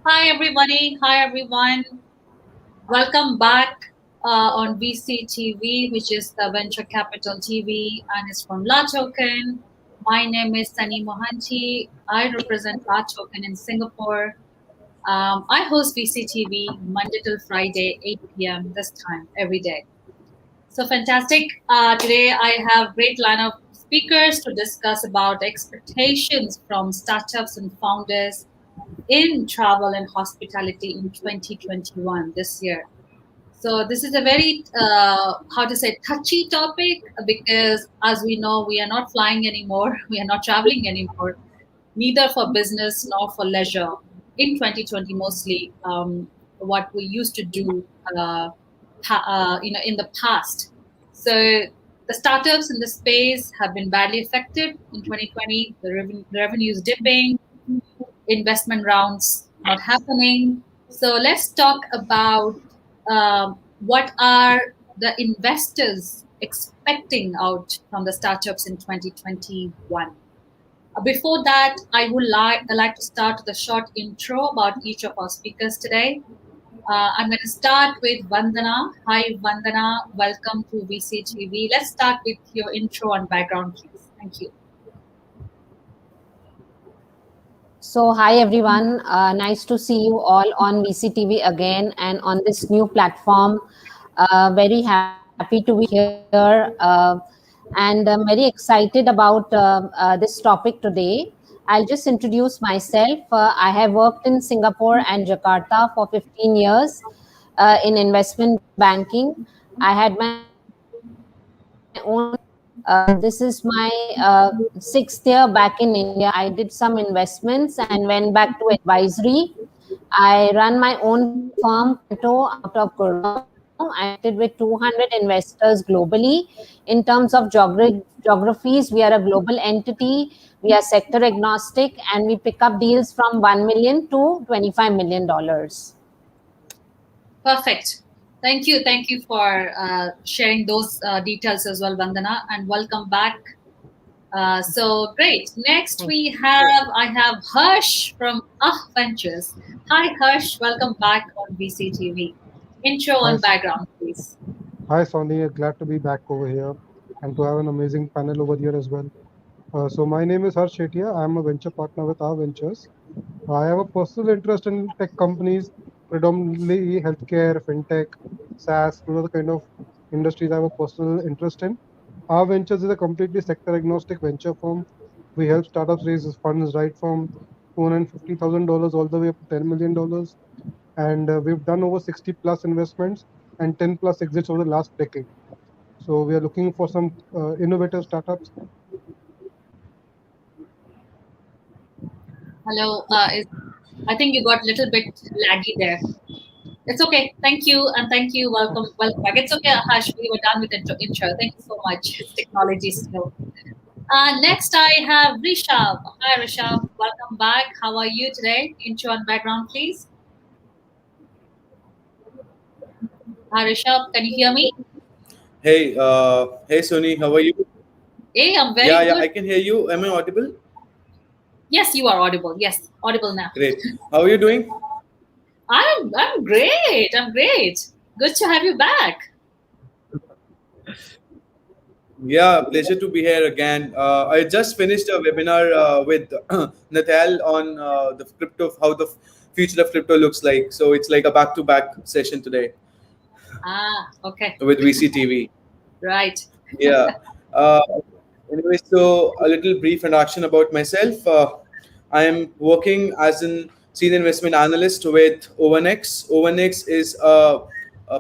Hi, everybody. Hi, everyone. Welcome back on VCTV, which is the Venture Capital TV, and it's from LATOKEN. My name is Sunny Mohanty. I represent LATOKEN in Singapore. I host VCTV Monday till Friday, 8 p.m. this time, every day. So fantastic. Today I have great line of speakers to discuss about expectations from startups and founders in travel and hospitality in 2021 this year. So this is a very how to say touchy topic because as we know we are not flying anymore, we are not traveling anymore, neither for business nor for leisure. In 2020, mostly what we used to do, in the past. So the startups in the space have been badly affected in 2020. The revenues dipping, investment rounds not happening. So let's talk about what are the investors expecting out from the startups in 2021. Before that, I like to start with a short intro about each of our speakers today. I'm going to start with Vandana. Hi, Vandana. Welcome to VCTV. Let's start with your intro and background, please. Thank you. So, hi everyone. Nice to see you all on VCTV again and on this new platform. Very happy to be here and I'm very excited about this topic today. I'll just introduce myself. I have worked in Singapore and Jakarta for 15 years in investment banking. I had my own this is my sixth year back in India. I did some investments and went back to advisory. I run my own firm, Kanto, out of Gurgaon. I'm connected with 200 investors globally. In terms of geographies, we are a global entity. We are sector agnostic and we pick up deals from 1 million to $25 million. Perfect. Thank you. Thank you for sharing those details as well, Vandana, and welcome back. So great. Next I have Harsh from Ventures. Hi, Harsh. Welcome back on VCTV. Intro Hi, and background, please. hi, Sonia. Glad to be back over here and to have an amazing panel over here as well. So my name is Harsh Shetia. I'm a venture partner with our ventures. I have a personal interest in tech companies, predominantly healthcare, fintech, SaaS. Those are the kind of industries I have a personal interest in. Our ventures is a completely sector agnostic venture firm. We help startups raise funds right from $250,000 all the way up to $10 million, and we've done over 60 plus investments and 10 plus exits over the last decade. So we are looking for some innovative startups. Hello. I think you got a little bit laggy there. It's okay. Thank you and thank you. Welcome back. It's okay, Harsh. We were done with the intro. Thank you so much. It's technology still. Next, I have Rishabh. Hi, Rishabh. Welcome back. How are you today? Intro and background, please. Hi, Rishabh. Can you hear me? Hey, Sony, how are you? Hey, I'm Yeah, very yeah, good. I can hear you. Am I audible? Yes, you are audible. Yes, audible now. Great. How are you doing? I'm great. I'm great. Good to have you back. Yeah, pleasure to be here again. I just finished a webinar with Nathal on the crypto, how the future of crypto looks like. So it's like a back-to-back session today Okay. with VCTV. Right. Yeah. Uh, anyway, so a little brief introduction about myself. I am working as an senior investment analyst with ONX. ONX is a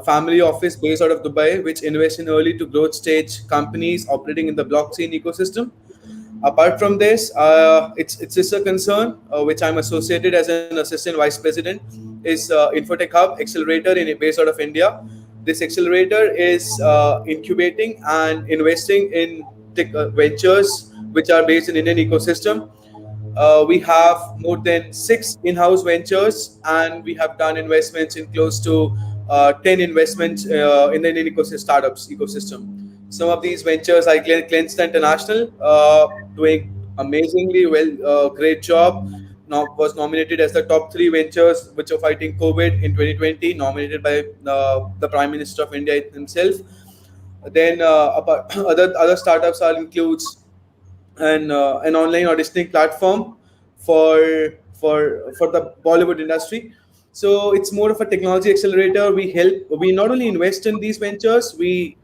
family office based out of Dubai, which invests in early to growth stage companies operating in the blockchain ecosystem. Apart from this, it's just a concern which I'm associated as an assistant vice president is Infotech Hub Accelerator based out of India. This accelerator is incubating and investing in tech ventures which are based in Indian ecosystem. We have more than six in-house ventures, and we have done investments in close to 10 investments in the Indian startups ecosystem. Some of these ventures are Cleanston International, doing amazingly well, great job. was nominated as the top three ventures which are fighting COVID in 2020, nominated by the Prime Minister of India himself. Then about other startups are includes an online auditioning platform for the Bollywood industry. So it's more of a technology accelerator. We not only invest in these ventures, we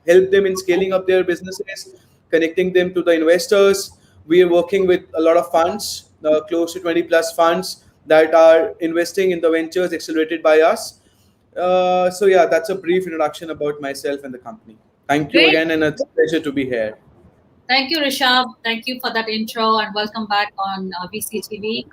help them in scaling up their businesses, connecting them to the investors. We are working with a lot of funds, close to 20 plus funds that are investing in the ventures accelerated by us. So yeah, that's a brief introduction about myself and the company. Thank you Great. again, and it's a pleasure to be here. Thank you, Rishabh. Thank you for that intro and welcome back on VCTV.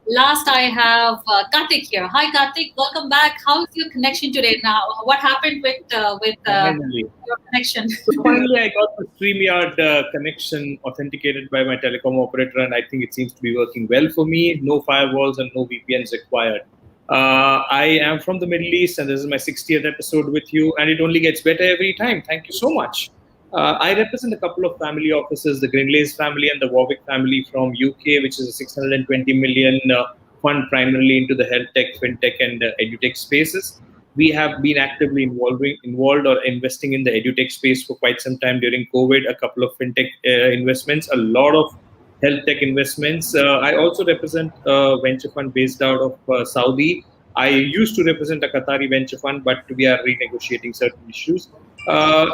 Last, I have Karthik here. Hi, Karthik. Welcome back. How is your connection today now? What happened with Finally. your connection? So finally, I got the StreamYard connection authenticated by my telecom operator, and I think it seems to be working well for me. No firewalls and no VPNs required. I am from the Middle East, and this is my 60th episode with you, and it only gets better every time. Thank you so much. I represent a couple of family offices, the Grinleys family and the Warwick family from UK, which is a 620 million fund primarily into the health tech, fintech, and edutech spaces. We have been actively involved or investing in the edutech space for quite some time during COVID. A couple of fintech investments, a lot of health tech investments. I also represent a venture fund based out of Saudi. I used to represent a Qatari venture fund, but we are renegotiating certain issues.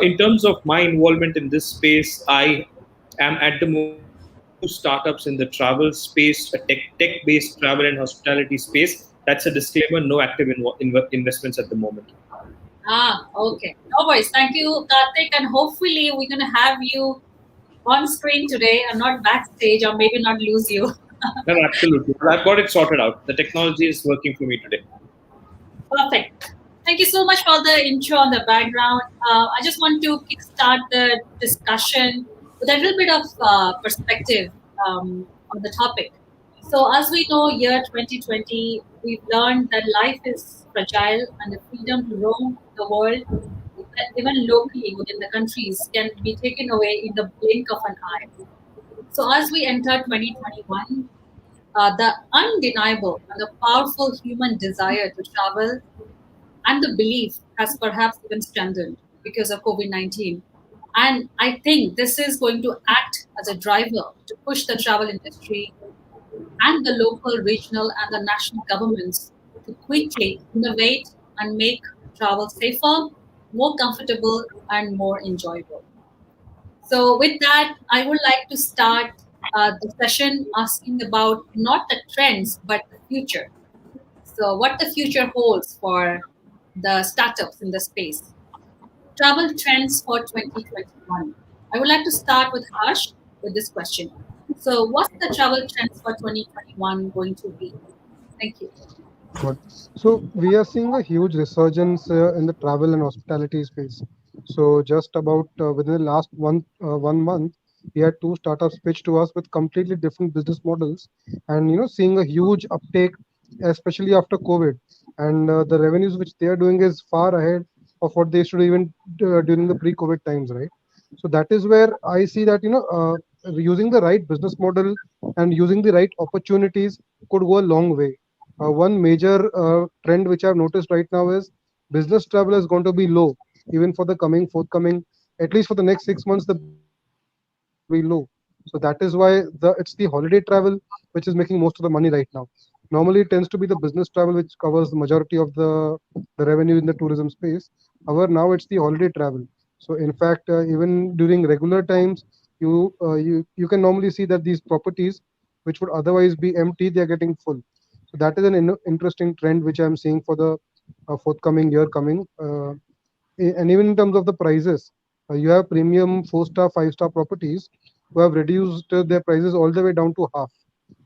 In terms of my involvement in this space, I am at the moment working on two startups in the travel space, a tech-based travel and hospitality space. That's a disclaimer, no active investments at the moment. Okay. No worries. Thank you, Karthik. And hopefully, we're going to have you on screen today and not backstage, or maybe not lose you. No, absolutely. I've got it sorted out. The technology is working for me today. Perfect. Thank you so much for the intro and the background. I just want to kickstart the discussion with a little bit of perspective on the topic. So, as we know, year 2020, we've learned that life is fragile and the freedom to roam the world, even locally within the countries, can be taken away in the blink of an eye. So, as we enter 2021, the undeniable and the powerful human desire to travel and the belief has perhaps even strengthened because of COVID 19. And I think this is going to act as a driver to push the travel industry and the local, regional, and the national governments to quickly innovate and make travel safer, more comfortable, and more enjoyable. So, with that, I would like to start the session asking about not the trends, but the future. So, what the future holds for the startups in the space. Travel trends for 2021. I would like to start with Harsh with this question. So, what's the travel trends for 2021 going to be? Thank you. Good. So we are seeing a huge resurgence in the travel and hospitality space. So just about within the last 1 month, we had two startups pitched to us with completely different business models, and seeing a huge uptake, especially after COVID, and the revenues which they are doing is far ahead of what they used to do even during the pre-COVID times, right? So that is where I see that using the right business model and using the right opportunities could go a long way. One major trend which I've noticed right now is business travel is going to be low, even for the forthcoming, at least for the next 6 months, the business travel is going to be low. So that is why it's the holiday travel which is making most of the money right now. Normally, it tends to be the business travel which covers the majority of the revenue in the tourism space. However, now it's the holiday travel. So in fact, even during regular times, you can normally see that these properties, which would otherwise be empty, they are getting full. So that is an interesting trend which I'm seeing for the forthcoming year coming. And even in terms of the prices, you have premium 4-star, 5-star properties who have reduced their prices all the way down to half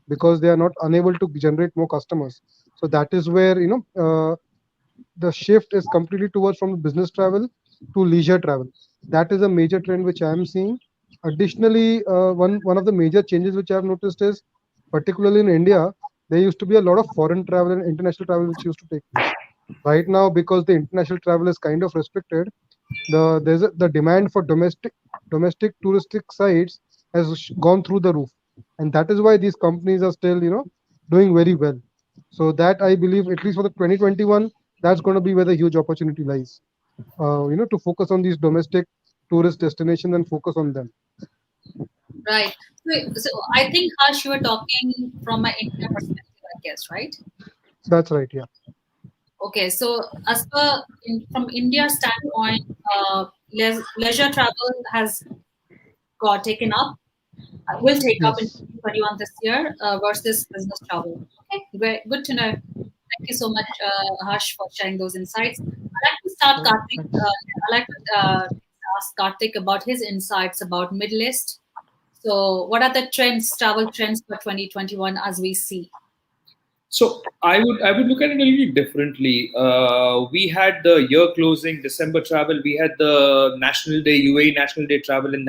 because they are not unable to generate more customers. So that is where the shift is completely towards from business travel to leisure travel. That is a major trend which I am seeing. Additionally, one of the major changes which I have noticed is, particularly in India, there used to be a lot of foreign travel and international travel which used to take place. Right now, because the international travel is kind of restricted, the demand for domestic touristic sites has gone through the roof, and that is why these companies are still doing very well. So that I believe, at least for the 2021, that's going to be where the huge opportunity lies. To focus on these domestic tourist destinations and focus on them. Right. So I think Harsh, you were talking from an India perspective, I guess, right? That's right. Yeah. Okay. So as per from India standpoint, leisure travel has got taken up, will take up in Yes. 2021 this year versus business travel. Okay, great, good to know. Thank you so much, Harsh, for sharing those insights. I'd like to start Karthik. Thanks. I'd like to ask Karthik about his insights about Middle East. So, what are the trends, travel trends for 2021 as we see? So I would look at it a little differently. We had the year closing December travel. We had the National Day UAE National Day travel in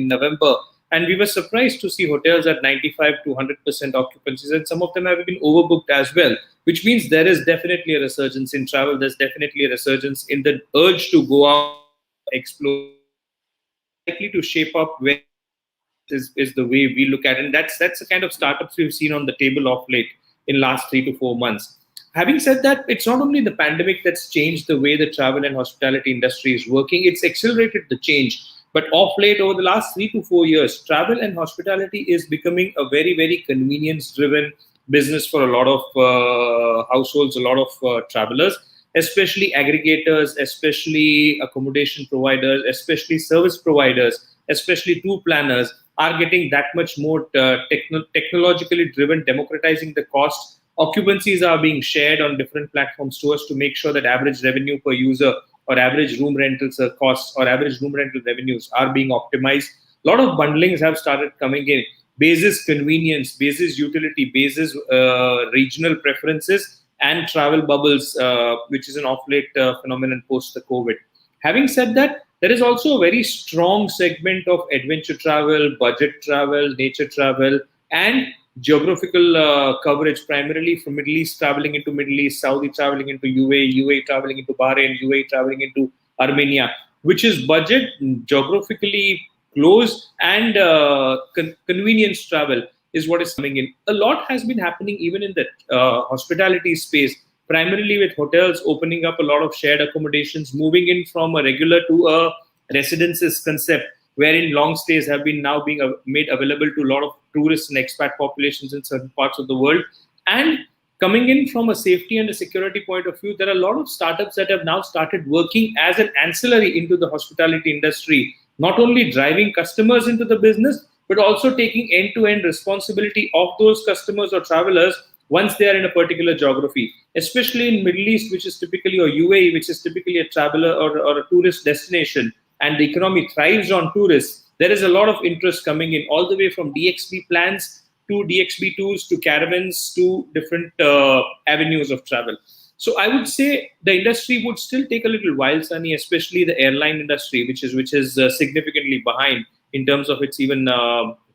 November, and we were surprised to see hotels at 95 to 100% occupancies, and some of them have been overbooked as well. Which means there is definitely a resurgence in travel. There's definitely a resurgence in the urge to go out, explore, which is likely to shape up where is the way we look at it. And that's the kind of startups we've seen on the table of late in last 3 to 4 months. Having said that, it's not only the pandemic that's changed the way the travel and hospitality industry is working, it's accelerated the change. But of late, over the last 3 to 4 years, travel and hospitality is becoming a very, very convenience driven business for a lot of households, a lot of travelers, especially aggregators, especially accommodation providers, especially service providers, especially tour planners are getting that much more technologically driven, democratizing the cost. Occupancies are being shared on different platforms to us to make sure that average revenue per user or average room rentals costs or average room rental revenues are being optimized. A lot of bundlings have started coming in. Basis convenience, basis utility, basis regional preferences, and travel bubbles, which is an off late phenomenon post the COVID. Having said that, there is also a very strong segment of adventure travel, budget travel, nature travel, and geographical coverage, primarily from Middle East traveling into Middle East, Saudi traveling into UAE, UAE traveling into Bahrain, UAE traveling into Armenia, which is budget, geographically close, and convenience travel is what is coming in. A lot has been happening even in the hospitality space, primarily with hotels opening up a lot of shared accommodations, moving in from a regular to a residences concept, wherein long stays have been now being made available to a lot of tourists and expat populations in certain parts of the world. And coming in from a safety and a security point of view, there are a lot of startups that have now started working as an ancillary into the hospitality industry, not only driving customers into the business, but also taking end-to-end responsibility of those customers or travelers once they are in a particular geography, especially in Middle East, which is typically, or UAE, which is typically a traveler or a tourist destination, and the economy thrives on tourists. There is a lot of interest coming in, all the way from DXB plans to DXB tours to caravans to different avenues of travel. So I would say the industry would still take a little while, Sunny, especially the airline industry, which is significantly behind in terms of its even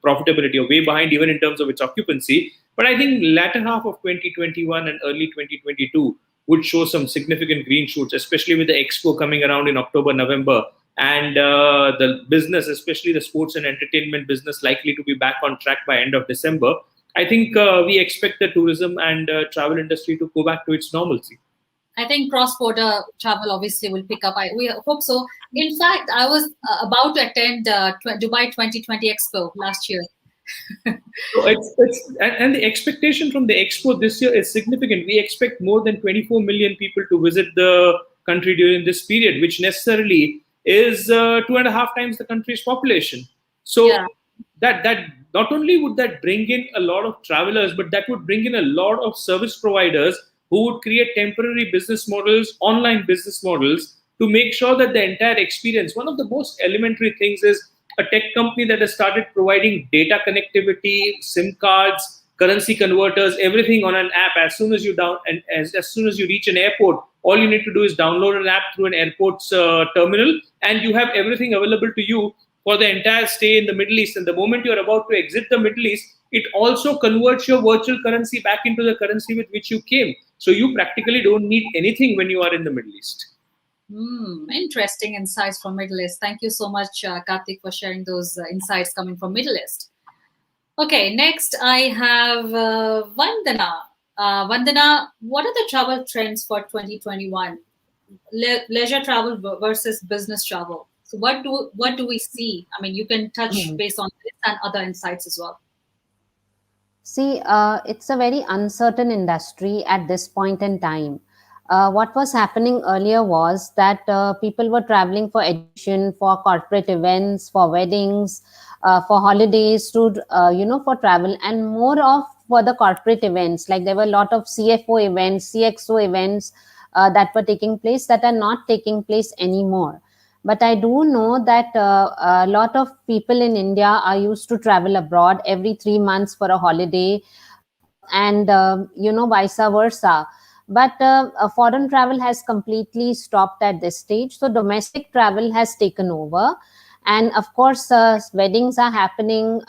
profitability, or way behind even in terms of its occupancy. But I think latter half of 2021 and early 2022 would show some significant green shoots, especially with the expo coming around in October, November, and the business, especially the sports and entertainment business, likely to be back on track by end of December. I think we expect the tourism and travel industry to go back to its normalcy. I think cross-border travel obviously will pick up. We hope so. In fact, I was about to attend Dubai 2020 Expo last year. So and the expectation from the expo this year is significant. We expect more than 24 million people to visit the country during this period, which necessarily is 2.5 times the country's population. Yeah. So that not only would that bring in a lot of travelers, but that would bring in a lot of service providers who would create temporary business models, online business models, to make sure that the entire experience, one of the most elementary things is a tech company that has started providing data connectivity, SIM cards, currency converters, everything on an app. As soon as you as soon as you reach an airport, all you need to do is download an app through an airport's terminal, and you have everything available to you for the entire stay in the Middle East. And the moment you're about to exit the Middle East, it also converts your virtual currency back into the currency with which you came. So you practically don't need anything when you are in the Middle East. Interesting insights from Middle East. Thank you so much, Karthik, for sharing those insights coming from Middle East. Okay, next I have Vandana. Vandana, what are the travel trends for 2021? Leisure travel versus business travel. So what do we see? I mean, you can touch base on this and other insights as well. See, it's a very uncertain industry at this point in time. What was happening earlier was that people were traveling for education, for corporate events, for weddings, for holidays, for travel, and more of for the corporate events. Like there were a lot of CFO events, CXO events that were taking place that are not taking place anymore. But I do know that a lot of people in India are used to travel abroad every 3 months for a holiday, and vice versa. But foreign travel has completely stopped at this stage. So domestic travel has taken over, and of course, weddings are happening.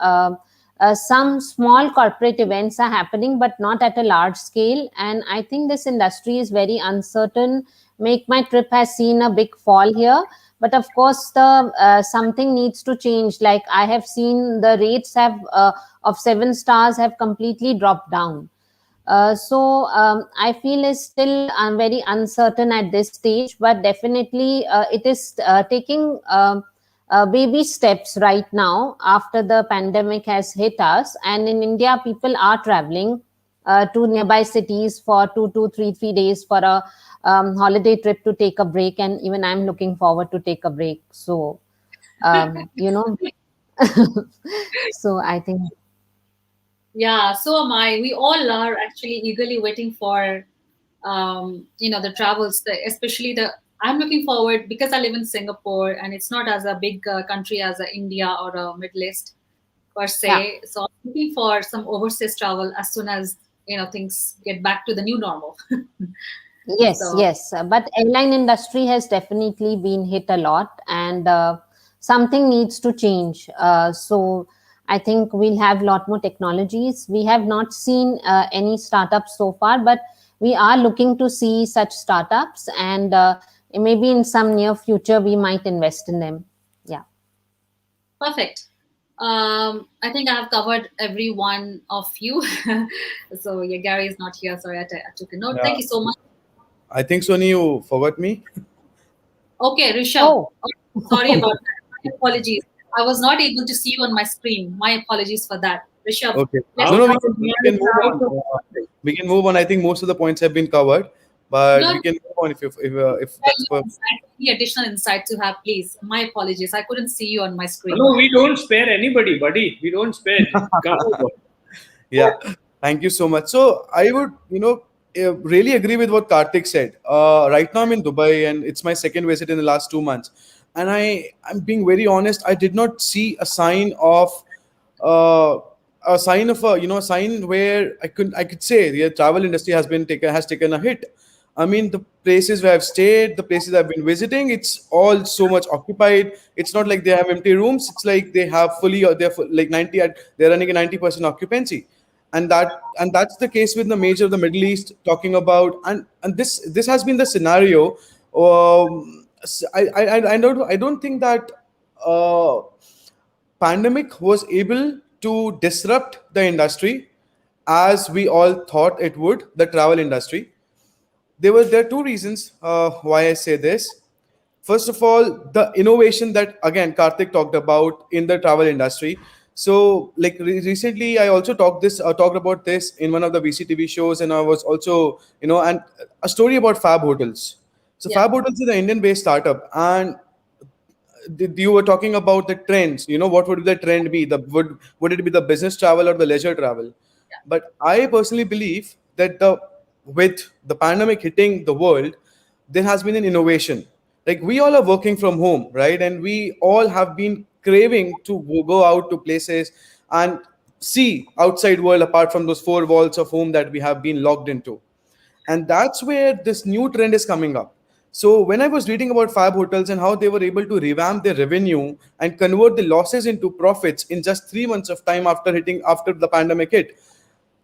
Some small corporate events are happening, but not at a large scale. And I think this industry is very uncertain. Make My Trip has seen a big fall here, but of course, the something needs to change. Like I have seen the rates have of 7 stars have completely dropped down. So I feel is still very uncertain at this stage, but definitely it is taking baby steps right now after the pandemic has hit us. And in India, people are traveling to nearby cities for 2 to 3 days for a holiday trip to take a break. And even I'm looking forward to take a break. So, um, you know, so I think, Yeah, so am I. We all are actually eagerly waiting for, the travels, especially the. I'm looking forward because I live in Singapore and it's not as a big country as India or Middle East per yeah. se. So I'm looking for some overseas travel as soon as things get back to the new normal. Yes, So yes. But airline industry has definitely been hit a lot, and something needs to change. So I think we'll have a lot more technologies. We have not seen any startups so far, but we are looking to see such startups, and maybe in some near future we might invest in them. Yeah. perfect. I think I have covered every one of you. So yeah, Gary is not here. Sorry, I took a note. Yeah, Thank you so much. I think Sony, you forgot me. Okay, Rishabh. Oh, Oh, sorry about that. My apologies. I was not able to see you on my screen. My apologies for that. Rishabh, Okay. let's No, How no, start. we can move on. We can move on. I think most of the points have been covered, but No, we can move on if share that's your perfect. insights, any additional insights you have, please. My apologies. I couldn't see you on my screen. No, we don't spare anybody, buddy. We don't spare. Come over. Yeah, thank you so much. So I would, really agree with what Karthik said. Right now I'm in Dubai and it's my second visit in the last 2 months, and I'm being very honest. I did not see uh, a sign where I could say the travel industry has taken a hit. I mean, the places where I've stayed, the places I've been visiting, it's all so much occupied. It's not like they have empty rooms. It's like they have fully, or like 90, they're running a 90% occupancy, and that's the case with the major of the Middle East talking about, and this has been the scenario. I don't think that uh, pandemic was able to disrupt the industry as we all thought it would, the travel industry. There are two reasons why I say this. First of all, the innovation that again Karthik talked about in the travel industry. So like recently I also talked about this in one of the VCTV shows, and I was also, and a story about Fab Hotels. So Yeah, Fab Hotels is an Indian based startup, and you were talking about the trends. What would the trend be? Would it be the business travel or the leisure travel? But I personally believe that with the pandemic hitting the world, there has been an innovation. Like we all are working from home, right? And we all have been craving to go out to places and see outside world apart from those four walls of home that we have been locked into, and that's where this new trend is coming up. So when I was reading about Fab Hotels and how they were able to revamp their revenue and convert the losses into profits in just 3 months of time after the pandemic hit,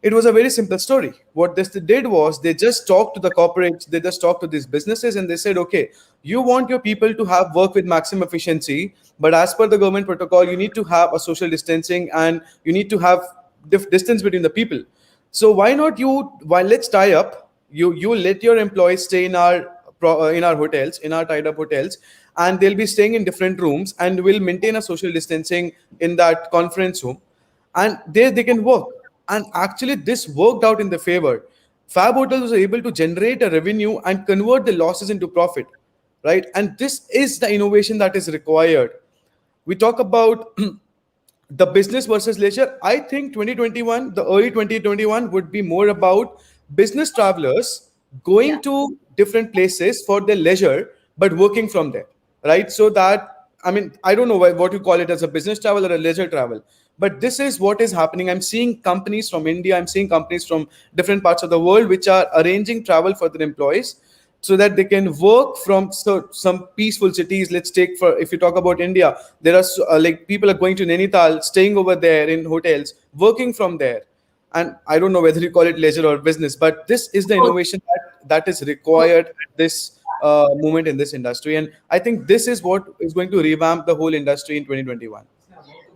It was a very simple story. What this did was they just talked to the corporates, they just talked to these businesses, and they said, okay, you want your people to have work with maximum efficiency, but as per the government protocol, you need to have a social distancing and you need to have distance between the people. So why not you? Why let's tie up. You let your employees stay in our in our hotels, in our tied up hotels, and they'll be staying in different rooms, and we'll maintain a social distancing in that conference room, and there they can work. And actually this worked out in the favor. Fab hotels was able to generate a revenue and convert the losses into profit, right? And this is the innovation that is required. We talk about the business versus leisure. I think 2021, the early 2021 would be more about business travelers Yeah. going to different places for their leisure, but working from there, right? So that, I mean, I don't know what you call it, as a business travel or a leisure travel, but this is what is happening. I'm seeing companies from India, I'm seeing companies from different parts of the world which are arranging travel for their employees so that they can work from some peaceful cities. Let's take, for if you talk about India, there are like people are going to Nainital, staying over there in hotels, working from there. And I don't know whether you call it leisure or business, but this is the So, innovation that is required at this moment in this industry. And I think this is what is going to revamp the whole industry in 2021.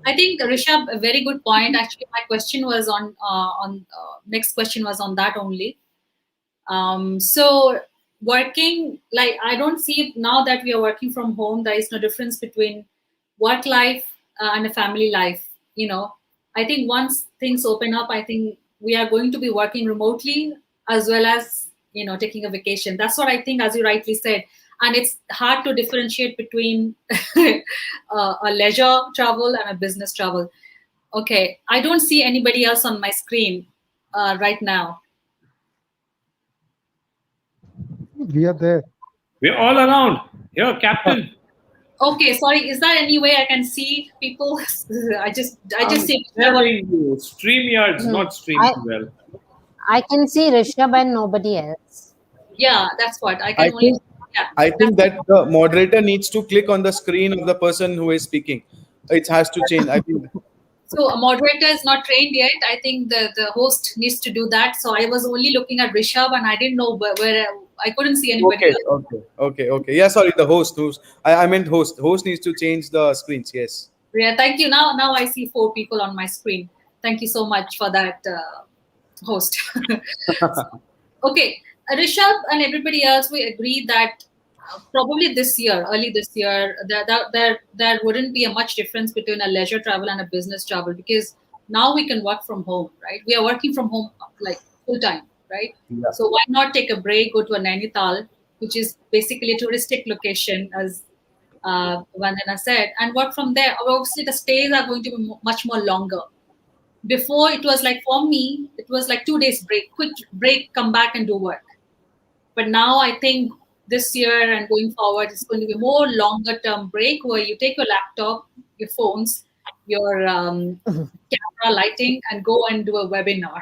I think Rishabh, a very good point. Actually, my question was on next question was on that only. So working, like, I don't see now that we are working from home, there is no difference between work life and a family life. I think once things open up, I think we are going to be working remotely as well as taking a vacation. That's what I think, as you rightly said. And it's hard to differentiate between a leisure travel and a business travel. Okay, I don't see anybody else on my screen right now. We are there. We're all around. Here, Captain. Okay, sorry. Is there any way I can see people? I just I'm see. telling you, StreamYard's Hmm. not streaming well. I can see Rishabh and nobody else. Yeah, that's what I I can only. think Yeah, I think that the moderator needs to click on the screen of the person who is speaking. It has to change. I think. so a moderator is not trained yet. I think the host needs to do that. So I was only looking at Rishabh, and I didn't know where I couldn't see anybody Okay, else. okay. Yeah, sorry, the host. I meant host. Host needs to change the screens. Yes. Yeah, thank you. Now I see 4 people on my screen. Thank you so much for that, host. Okay, Rishabh and everybody else, we agree that probably this year, early this year, there wouldn't be a much difference between a leisure travel and a business travel, because now we can work from home, right? We are working from home like full time, right? Yeah. So why not take a break, go to a Nainital, which is basically a touristic location, as Vandana said, and work from there. Obviously, the stays are going to be much more longer. Before, it was like, for me, it was like 2 days break, quick break, come back and do work. But now I think this year and going forward, it's going to be more longer term break where you take your laptop, your phones, your camera lighting, and go and do a webinar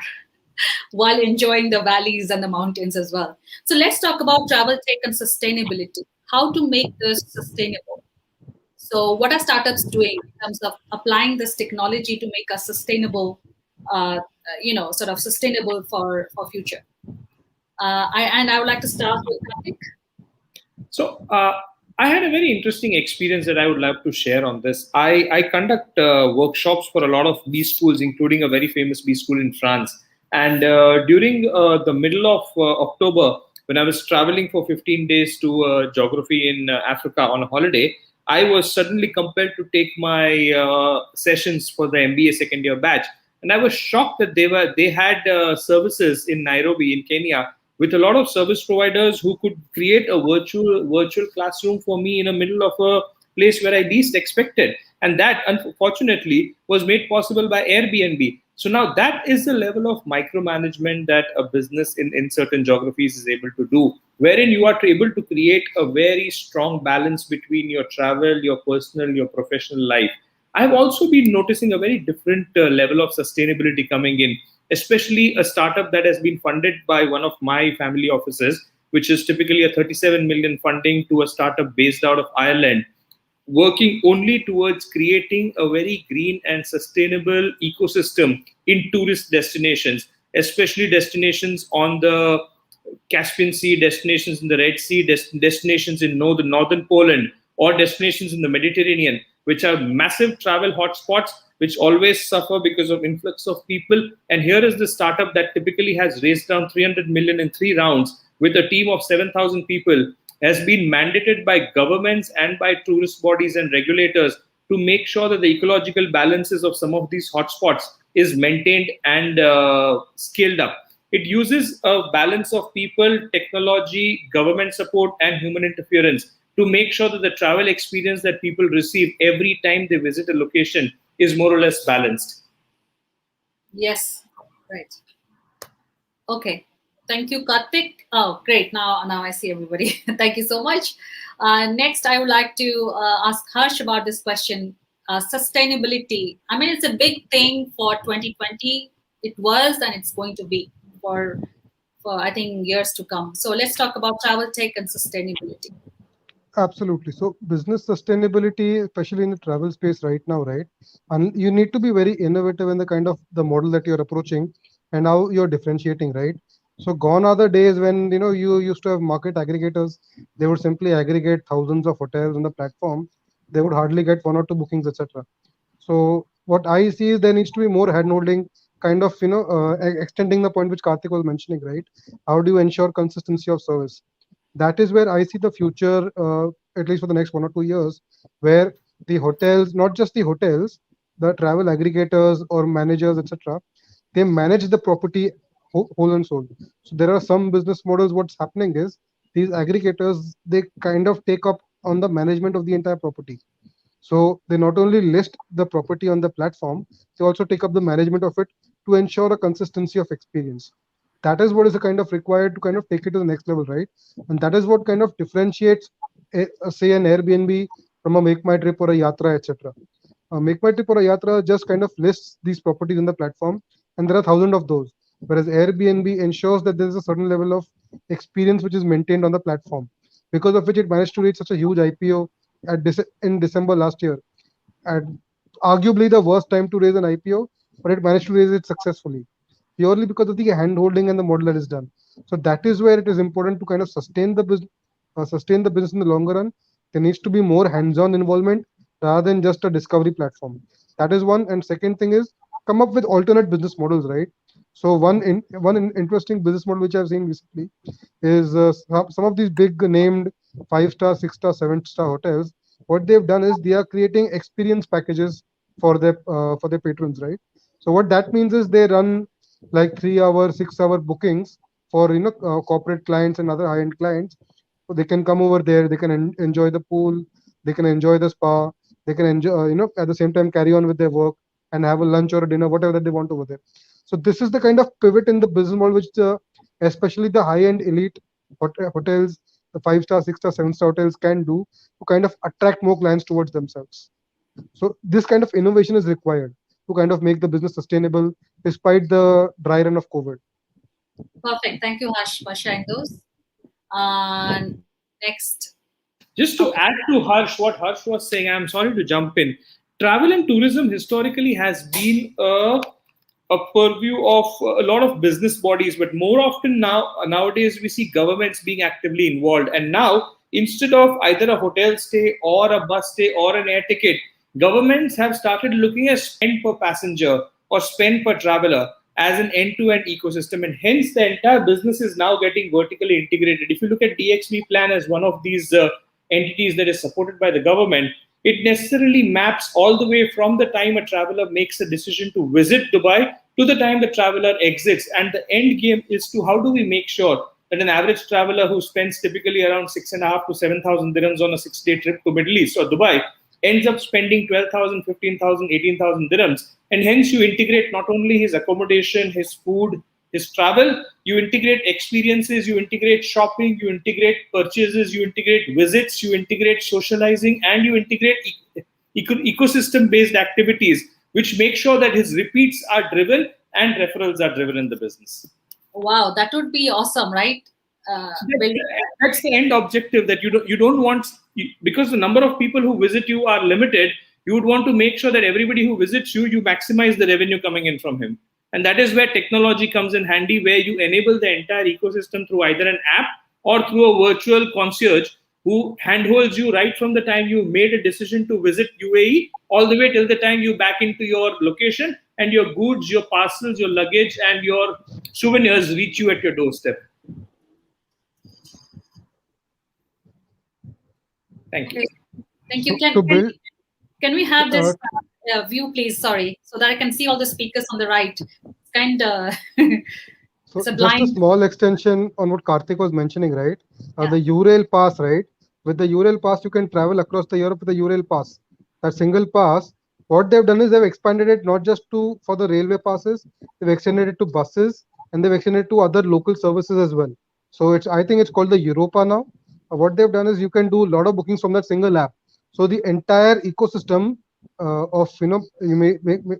while enjoying the valleys and the mountains as well. So let's talk about travel tech and sustainability. How to make this sustainable. So what are startups doing in terms of applying this technology to make us sustainable, sort of sustainable for future? I would like to start with Karthik. So I had a very interesting experience that I would love to share on this. I conduct workshops for a lot of B schools, including a very famous B school in France. And during the middle of October, when I was traveling for 15 days to geography in Africa on a holiday, I was suddenly compelled to take my sessions for the MBA second year batch. And I was shocked that they had services in Nairobi in Kenya with a lot of service providers who could create a virtual classroom for me in the middle of a place where I least expected. And that, unfortunately, was made possible by Airbnb. So now that is the level of micromanagement that a business in certain geographies is able to do, wherein you are able to create a very strong balance between your travel, your personal, your professional life. I've also been noticing a very different level of sustainability coming in, especially a startup that has been funded by one of my family offices, which is typically a 37 million funding to a startup based out of Ireland, working only towards creating a very green and sustainable ecosystem in tourist destinations. especially destinations on the Caspian Sea, destinations in the Red Sea, destinations in northern Poland, or destinations in the Mediterranean, which are massive travel hotspots, which always suffer because of influx of people. And here is the startup that typically has raised around 300 million in 3 rounds with a team of 7,000 people, has been mandated by governments and by tourist bodies and regulators to make sure that the ecological balances of some of these hotspots is maintained and scaled up. It uses a balance of people, technology, government support, and human interference to make sure that the travel experience that people receive every time they visit a location is more or less balanced. Yes, right. Okay. Thank you, Karthik. Oh, great. Now I see everybody. Thank you so much. Next, I would like to ask Harsh about this question. Sustainability. I mean, it's a big thing for 2020. It was, and it's going to be for I think years to come. So let's talk about travel tech and sustainability. Absolutely. So business sustainability, especially in the travel space right now, right? And you need to be very innovative in the kind of the model that you're approaching and how you're differentiating, right? So gone are the days when you used to have market aggregators. They would simply aggregate thousands of hotels on the platform. They would hardly get one or two bookings, etc. So what I see is there needs to be more handholding, kind of extending the point which Karthik was mentioning, right? How do you ensure consistency of service? That is where I see the future, at least for the next 1 or 2 years, where the hotels, not just the hotels, the travel aggregators or managers, etc., they manage the property whole and soul. So there are some business models. What's happening is these aggregators, they kind of take up on the management of the entire property. So they not only list the property on the platform, they also take up the management of it to ensure a consistency of experience. That is what is kind of required to kind of take it to the next level, right? And that is what kind of differentiates, say, an Airbnb from a Make My Trip or a Yatra, etc. Make My Trip or a Yatra just kind of lists these properties in the platform, and there are thousands of those. Whereas Airbnb ensures that there is a certain level of experience which is maintained on the platform, because of which it managed to reach such a huge IPO in December last year. And arguably the worst time to raise an IPO, but it managed to raise it successfully purely because of the hand holding and the model that is done. So that is where it is important to kind of sustain the business in the longer run. There needs to be more hands-on involvement rather than just a discovery platform. That is one. And second thing is come up with alternate business models, right? So interesting business model which I've seen recently is some of these big named 5-star, 6-star, 7-star hotels. What they've done is they are creating experience packages for their patrons, right? So what that means is they run like 3 hour, 6 hour bookings for corporate clients and other high-end clients. So they can come over there, they can enjoy the pool, they can enjoy the spa, they can enjoy at the same time carry on with their work and have a lunch or a dinner, whatever that they want over there. So this is the kind of pivot in the business model which especially the high-end elite hotels, the 5-star, 6-star, 7-star hotels can do to kind of attract more clients towards themselves. So this kind of innovation is required to kind of make the business sustainable despite the dry run of COVID. Perfect. Thank you, Harsh, for sharing those. Next. Just to add to Harsh, what Harsh was saying, I'm sorry to jump in. Travel and tourism historically has been a purview of a lot of business bodies, but more often nowadays we see governments being actively involved. And now, instead of either a hotel stay or a bus stay or an air ticket, governments have started looking at spend per passenger or spend per traveler as an end-to-end ecosystem, and hence the entire business is now getting vertically integrated. If you look at DXB Plan as one of these entities that is supported by the government, it necessarily maps all the way from the time a traveler makes a decision to visit Dubai to the time the traveler exits. And the end game is to how do we make sure that an average traveler who spends typically around 6,500 to 7,000 dirhams on a 6-day trip to Middle East or Dubai ends up spending 12,000, 15,000, 18,000 dirhams. And hence you integrate not only his accommodation, his food, his travel, you integrate experiences, you integrate shopping, you integrate purchases, you integrate visits, you integrate socializing, and you integrate ecosystem-based activities, which make sure that his repeats are driven and referrals are driven in the business. Wow, that would be awesome, right? That's the end objective, that you don't want, because the number of people who visit you are limited, you would want to make sure that everybody who visits you, you maximize the revenue coming in from him. And that is where technology comes in handy, where you enable the entire ecosystem through either an app or through a virtual concierge who handholds you right from the time you made a decision to visit UAE all the way till the time you back into your location and your goods, your parcels, your luggage, and your souvenirs reach you at your doorstep. Thank you. Okay. Thank you. So to build, Can we have uh, this view, please? Sorry, so that I can see all the speakers on the right. It's kind of so it's a just a blind. small extension on what Karthik was mentioning, right? Yeah. The URail pass, right? With the URail pass, you can travel across the Europe with the URail pass. That single pass, what they've done is they've expanded it not just to for the railway passes, they've extended it to buses and they've extended it to other local services as well. So it's I think it's called the Europa now. What they've done is you can do a lot of bookings from that single app. So the entire ecosystem of you may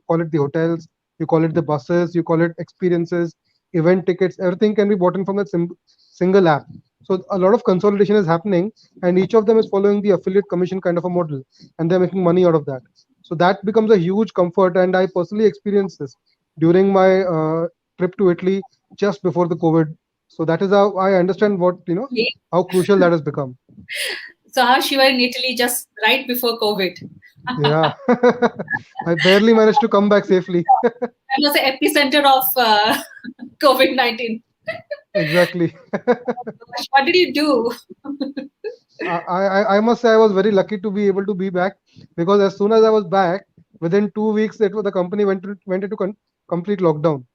call it the hotels, you call it the buses, you call it experiences, event tickets, everything can be bought in from that single app. So a lot of consolidation is happening, and each of them is following the affiliate commission kind of a model, and they're making money out of that. So that becomes a huge comfort, and I personally experienced this during my trip to Italy just before the COVID. So that is how I understand what how crucial that has become. So how you were in Italy just right before COVID? Yeah, I barely managed to come back safely. That was the epicenter of COVID-19. Exactly. What did you do? I must say I was very lucky to be able to be back, because as soon as I was back, within 2 weeks, the company went into complete lockdown.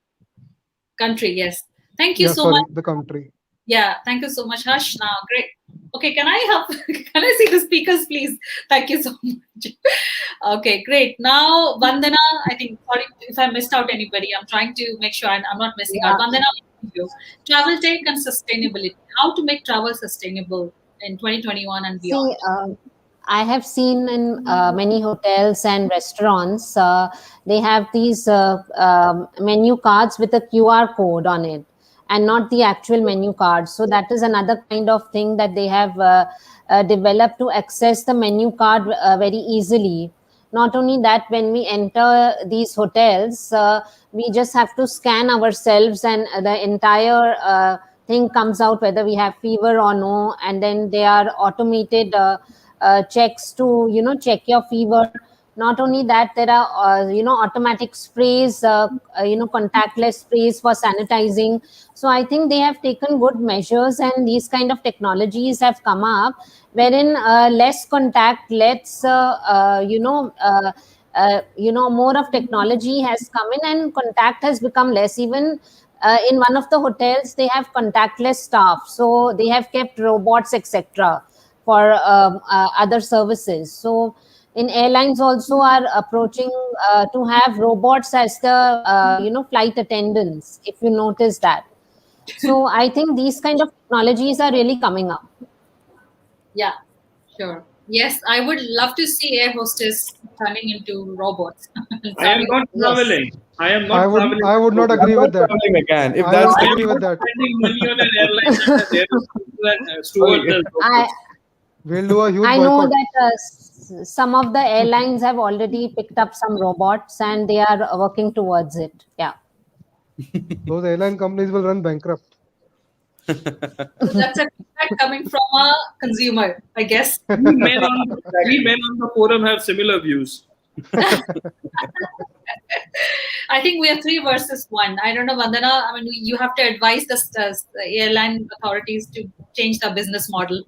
Country, yes. Thank you Yeah, so much. sorry, the country. Yeah, thank you so much, Harsh. Now, great. Okay, can I help? Can I see the speakers, please? Thank you so much. Okay, great. Now, Vandana, I think, sorry if I missed out anybody. I'm trying to make sure I'm not missing out. Yeah. Vandana, you. Travel tech and sustainability. How to make travel sustainable in 2021 and beyond? See, I have seen in many hotels and restaurants, they have these menu cards with a QR code on it and not the actual menu card. So that is another kind of thing that they have developed to access the menu card very easily. Not only that, when we enter these hotels, we just have to scan ourselves and the entire thing comes out whether we have fever or no, and then they are automated checks to check your fever. Not only that, there are automatic sprays, contactless sprays for sanitizing. So I think they have taken good measures, and these kind of technologies have come up wherein less contact, less more of technology has come in and contact has become less. Even in one of the hotels they have contactless staff, so they have kept robots etc for other services. So in airlines also are approaching to have robots as the flight attendants, if you notice that. So I think these kind of technologies are really coming up. Yeah, sure. Yes, I would love to see air hostess turning into robots. I am not Yes. traveling. I am I not would traveling. I would not I'm agree not with that. traveling again. If I that's won't I the am agree not with that. spending money on an airline that has stewards Sorry. as I robots. We'll do a huge I know boycott. that some of the airlines have already picked up some robots and they are working towards it. Yeah. Those airline companies will run bankrupt. So that's a feedback coming from a consumer, I guess. Three men on the forum have similar views. I think we are 3 versus 1. I don't know, Vandana. I mean, you have to advise the airline authorities to change the business model.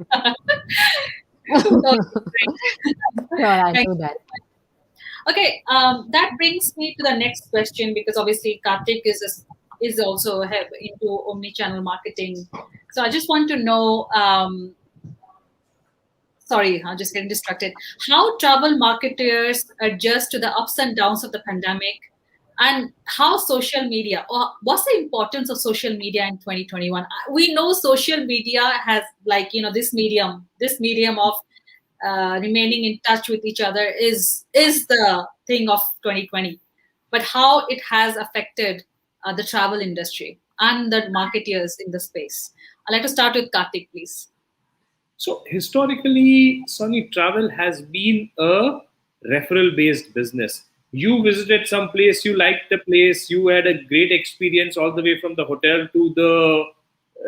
Okay, Sure, I'll great. do that. Okay, that brings me to the next question, because obviously Karthik is also into omni-channel marketing. So I just want to know. Sorry, I'm just getting distracted. How travel marketers adjust to the ups and downs of the pandemic, and how social media, or what's the importance of social media in 2021? We know social media has, like, this medium of remaining in touch with each other is the thing of 2020, but how it has affected the travel industry and the marketeers in the space. I'd like to start with Karthik, please. So historically, Sunny, travel has been a referral-based business. You visited some place, you liked the place, you had a great experience all the way from the hotel to the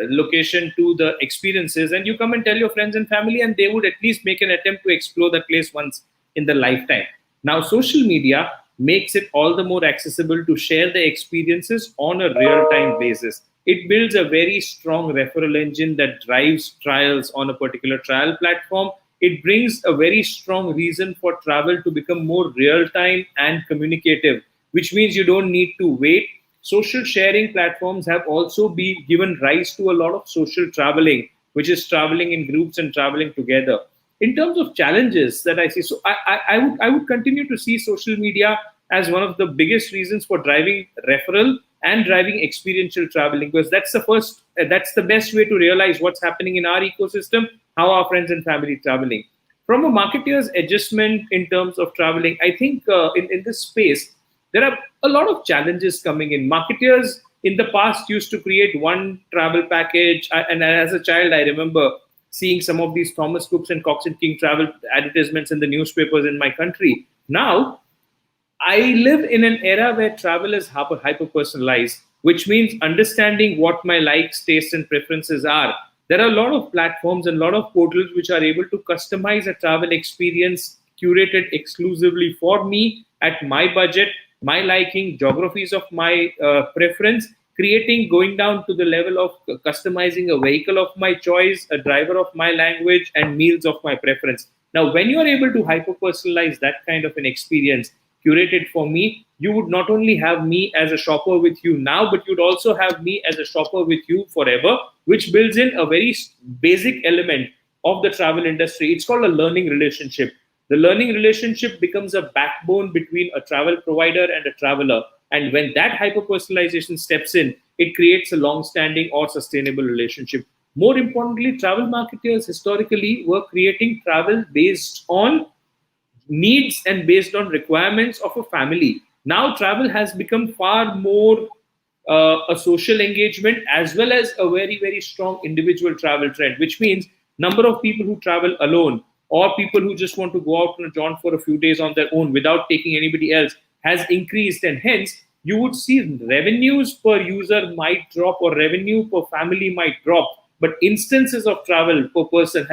location to the experiences, and you come and tell your friends and family, and they would at least make an attempt to explore that place once in the lifetime. Now social media makes it all the more accessible to share the experiences on a real time basis. It builds a very strong referral engine that drives trials on a particular trial platform. It brings a very strong reason for travel to become more real time and communicative, which means you don't need to wait. Social sharing platforms have also been given rise to a lot of social traveling, which is traveling in groups and traveling together. In terms of challenges that I see, so I would continue to see social media as one of the biggest reasons for driving referral and driving experiential traveling, because that's the best way to realize what's happening in our ecosystem, how our friends and family traveling. From a marketer's adjustment in terms of traveling, I think in this space there are a lot of challenges coming in. Marketers in the past used to create one travel package, and as a child, I remember seeing some of these Thomas Cooks and Cox and King travel advertisements in the newspapers in my country. Now, I live in an era where travel is hyper personalized, which means understanding what my likes, tastes, and preferences are. There are a lot of platforms and a lot of portals which are able to customize a travel experience curated exclusively for me at my budget, my liking, geographies of my preference, creating, going down to the level of customizing a vehicle of my choice, a driver of my language, and meals of my preference. Now, when you are able to hyper personalize that kind of an experience curated for me, you would not only have me as a shopper with you now, but you'd also have me as a shopper with you forever, which builds in a very basic element of the travel industry. It's called a learning relationship. The learning relationship becomes a backbone between a travel provider and a traveler. And when that hyper personalization steps in, it creates a long standing or sustainable relationship. More importantly, travel marketers historically were creating travel based on needs and based on requirements of a family. Now, travel has become far more a social engagement as well as a very, very strong individual travel trend, which means number of people who travel alone or people who just want to go out on a jaunt for a few days on their own without taking anybody else has increased, and hence you would see revenues per user might drop or revenue per family might drop, but instances of travel per person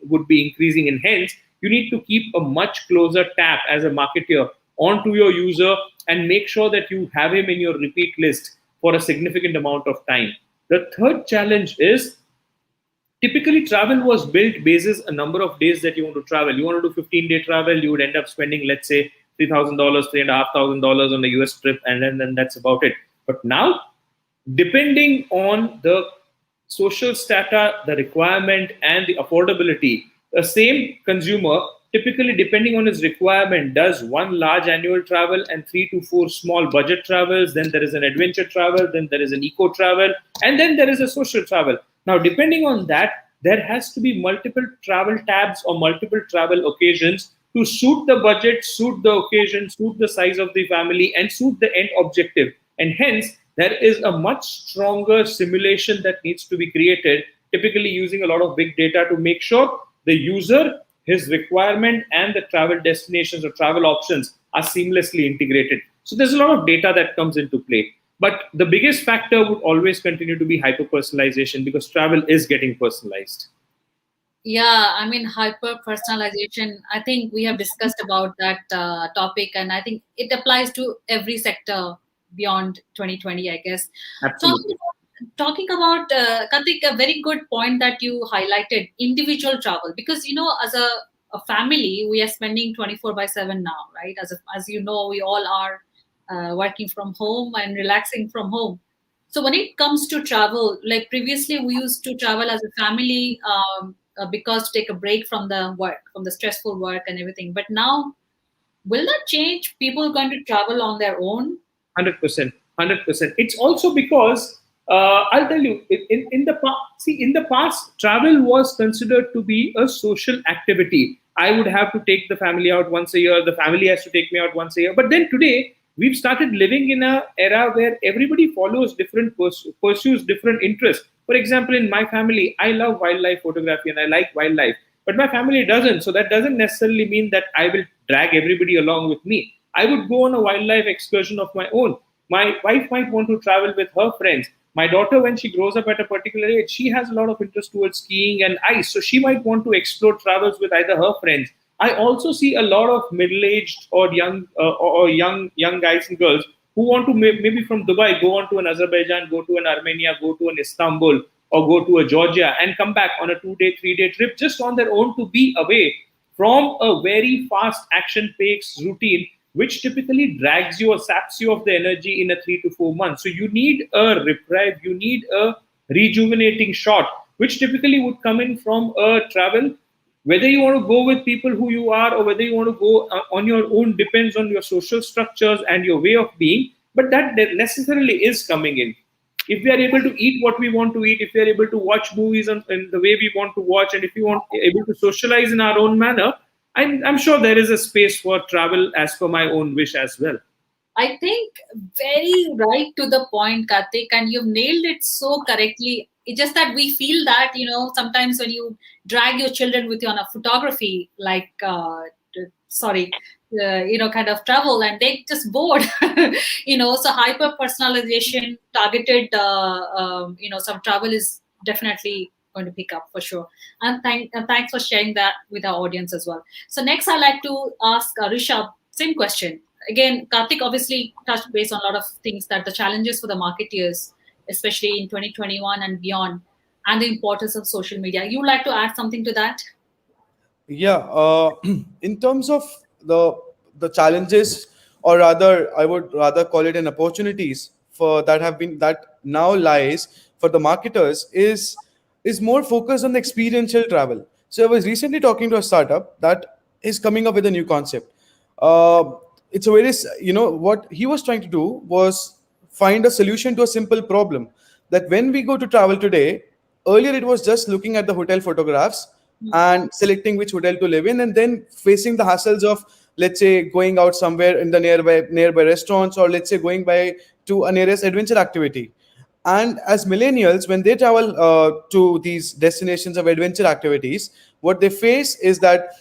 would be increasing, and hence you need to keep a much closer tap as a marketer onto your user and make sure that you have him in your repeat list for a significant amount of time. The third challenge is typically travel was built basis a number of days that you want to travel. You want to do 15-day travel, you would end up spending, let's say, $3,000, $3,500 on a US trip, and then that's about it. But now, depending on the social strata, the requirement, and the affordability, the same consumer, typically depending on his requirement, does one large annual travel and 3 to 4 small budget travels. Then there is an adventure travel, then there is an eco travel, and then there is a social travel. Now, depending on that, there has to be multiple travel tabs or multiple travel occasions to suit the budget, suit the occasion, suit the size of the family, and suit the end objective. And hence, there is a much stronger simulation that needs to be created, typically using a lot of big data to make sure the user, his requirement, and the travel destinations or travel options are seamlessly integrated. So there's a lot of data that comes into play. But the biggest factor would always continue to be hyper personalization, because travel is getting personalized. Yeah, I mean, hyper personalization. I think we have discussed about that topic, and I think it applies to every sector beyond 2020, I guess. Absolutely. Talking about, Karthik, a very good point that you highlighted, individual travel, because, you know, as a family, we are spending 24/7 now, right? As you know, we all are working from home and relaxing from home. So when it comes to travel, like previously we used to travel as a family because to take a break from the work, from the stressful work and everything. But now, will that change? People are going to travel on their own? 100%. 100%. It's also because I'll tell you, in the past, travel was considered to be a social activity. I would have to take the family out once a year. The family has to take me out once a year. But then today, we've started living in an era where everybody follows pursues different interests. For example, in my family, I love wildlife photography and I like wildlife, but my family doesn't. So that doesn't necessarily mean that I will drag everybody along with me. I would go on a wildlife excursion of my own. My wife might want to travel with her friends. My daughter, when she grows up at a particular age, she has a lot of interest towards skiing and ice. So she might want to explore travels with either her friends. I also see a lot of middle-aged or young guys and girls who want to maybe from Dubai go on to an Azerbaijan, go to an Armenia, go to an Istanbul, or go to a Georgia and come back on a 2-day, 3-day trip just on their own to be away from a very fast action-paced routine, which typically drags you or saps you of the energy in a 3 to 4 months. So you need a reprieve, you need a rejuvenating shot, which typically would come in from a travel. Whether you want to go with people who you are or whether you want to go on your own depends on your social structures and your way of being, but that necessarily is coming in. If we are able to eat what we want to eat, if we are able to watch movies in the way we want to watch, and if we want able to socialize in our own manner, I'm sure there is a space for travel as per my own wish as well. I think very right to the point, Karthik, and you've nailed it so correctly. It's just that we feel that, sometimes when you drag your children with you on a photography, like, kind of travel, and they just bored, so hyper personalization, targeted, some travel is definitely going to pick up for sure. And thanks for sharing that with our audience as well. So next, I'd like to ask Rishabh, same question. Again, Karthik obviously touched base on a lot of things, that the challenges for the marketeers, especially in 2021 and beyond, and the importance of social media. You would like to add something to that? Yeah, in terms of the challenges, or rather, I would rather call it an opportunities for that now lies for the marketers is more focused on the experiential travel. So I was recently talking to a startup that is coming up with a new concept. It's a very what he was trying to do was find a solution to a simple problem, that when we go to travel today, earlier it was just looking at the hotel photographs and selecting which hotel to live in, and then facing the hassles of, let's say, going out somewhere in the nearby restaurants, or let's say going by to a nearest adventure activity. And as millennials, when they travel to these destinations of adventure activities, what they face is that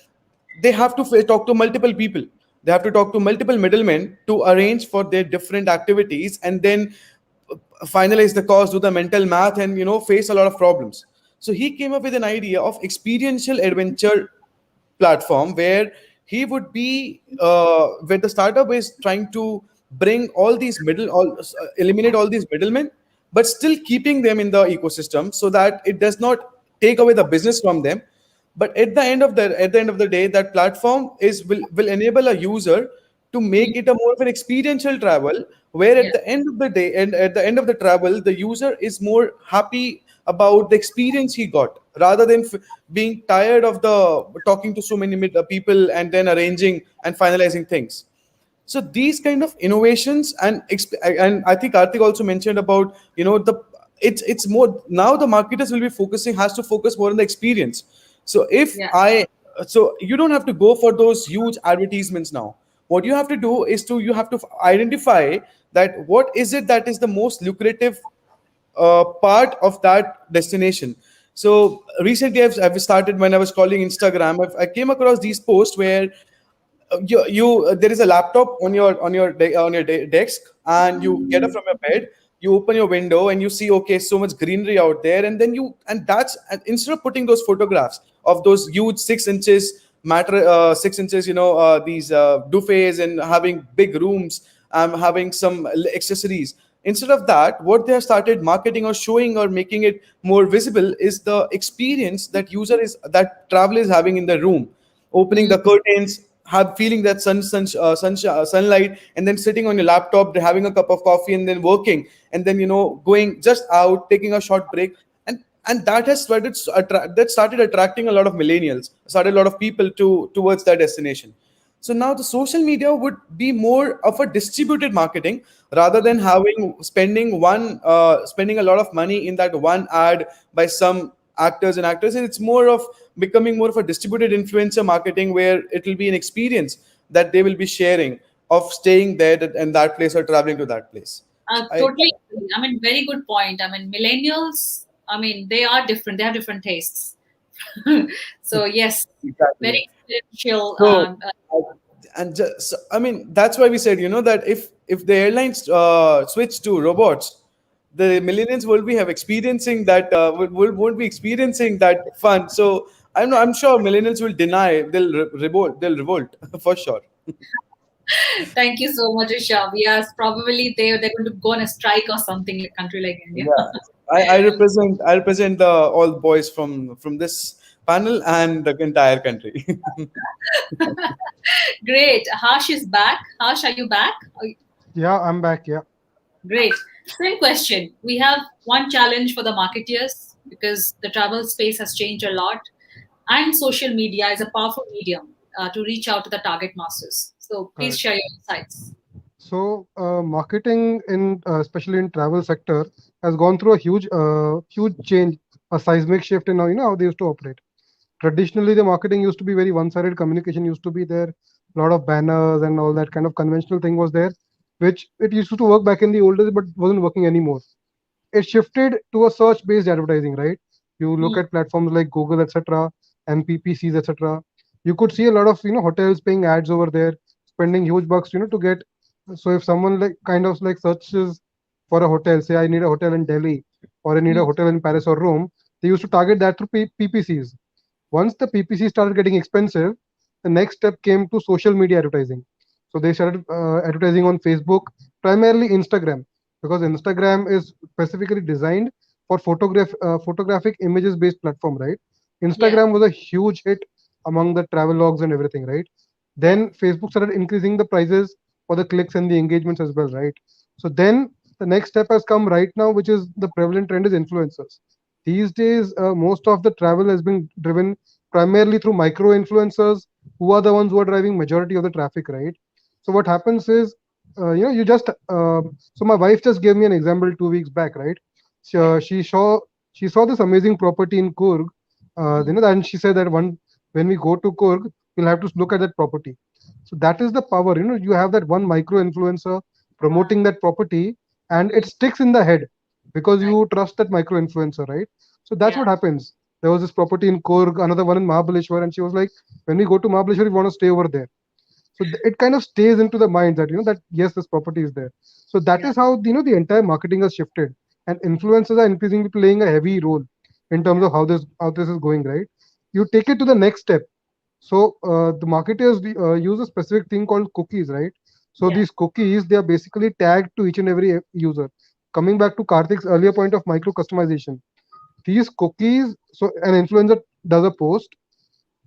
they have to talk to multiple people. They have to talk to multiple middlemen to arrange for their different activities, and then finalize the cost, do the mental math, and face a lot of problems. So he came up with an idea of experiential adventure platform, where he would be where the startup is trying to bring all these eliminate all these middlemen, but still keeping them in the ecosystem, so that it does not take away the business from them. But at the end of the day, that platform will enable a user to make it a more of an experiential travel, where Yeah. at the end of the day and at the end of the travel, the user is more happy about the experience he got, rather than being tired of the talking to so many people and then arranging and finalizing things. So these kind of innovations, and I think Karthik also mentioned about, the it's more now, the marketers will be has to focus more on the experience. So if Yeah. I so you don't have to go for those huge advertisements now. What you have to do is you have to identify that what is it that is the most lucrative part of that destination. So recently, I've started, when I was calling Instagram, I came across these posts where there is a laptop on your desk, and you get up from your bed, you open your window, and you see, okay, so much greenery out there, and then and instead of putting those photographs of those huge 6 inches matter 6 inches, these buffets, and having big rooms, having some accessories. Instead of that, what they have started marketing or showing or making it more visible is the experience that traveler is having in the room, opening the curtains, have feeling that sunlight, and then sitting on your laptop, having a cup of coffee, and then working, and then going just out, taking a short break, and that started attracting a lot of millennials, started a lot of people towards that destination. So now the social media would be more of a distributed marketing, rather than spending a lot of money in that one ad by some actors and actresses. It's more of becoming more of a distributed influencer marketing, where it will be an experience that they will be sharing of staying there in that place or traveling to that place. I Totally agree. I mean, very good point. I mean, millennials, I mean, they are different. They have different tastes. So yes, exactly. very experiential. So and just, I mean, that's why we said, that if the airlines switch to robots, the millennials will be have experiencing that won't be experiencing that fun. So I'm sure millennials will deny. They'll revolt. They'll revolt for sure. Thank you so much, Rishabh. Yes, probably they're going to go on a strike or something like country like India. Yeah, I represent the all boys from this panel and the entire country. Great. Harsh is back. Harsh, are you back? Yeah, I'm back. Yeah. Great. Same question. We have one challenge for the marketeers because the travel space has changed a lot, and social media is a powerful medium to reach out to the target masses. So please Correct. share your insights. So, marketing in especially in travel sector has gone through a huge change, a seismic shift in how they used to operate. Traditionally, the marketing used to be very one-sided. Communication used to be there, a lot of banners and all that kind of conventional thing was there, which it used to work back in the old days, but wasn't working anymore. It shifted to a search-based advertising, right? You look Hmm. at platforms like Google, etc., MPPCs, etc. You could see a lot of hotels paying ads over there, spending huge bucks, to get. So if someone like kind of like searches for a hotel, say I need a hotel in Delhi or I need a Hmm. hotel in Paris or Rome, they used to target that through PPCs. Once the PPC started getting expensive, the next step came to social media advertising. So they started advertising on Facebook, primarily Instagram, because Instagram is specifically designed for photographic images based platform, right? Yeah. Instagram was a huge hit among the travel logs and everything, right? Yeah. Then Facebook started increasing the prices for the clicks and the engagements as well, right? So then the next step has come right now, which is the prevalent trend is influencers. These days, most of the travel has been driven primarily through micro influencers, who are the ones who are driving majority of the traffic, right? So what happens is, you just so my wife just gave me an example 2 weeks back, right? Yeah. She saw this amazing property in Kurg, Hmm. and she said that when we go to Kurg, we'll have to look at that property. So that is the power, you have that one micro influencer promoting that property, and it Hmm. sticks in the head because Right. you trust that micro influencer, right? So that's Yeah. what happens. There was this property in Korg, another one in Mahabaleshwar, and she was like, when we go to Mahabaleshwar, we want to stay over there. So it kind of stays into the mind that that yes, this property is there. So that Yeah. is how the entire marketing has shifted, and influencers are increasingly playing a heavy role in terms Yeah. of how this is going, right? You take it to the next step. So the marketers use a specific thing called cookies, right? So Yeah. these cookies, they are basically tagged to each and every user. Coming back to Karthik's earlier point of micro customization, these cookies, so an influencer does a post,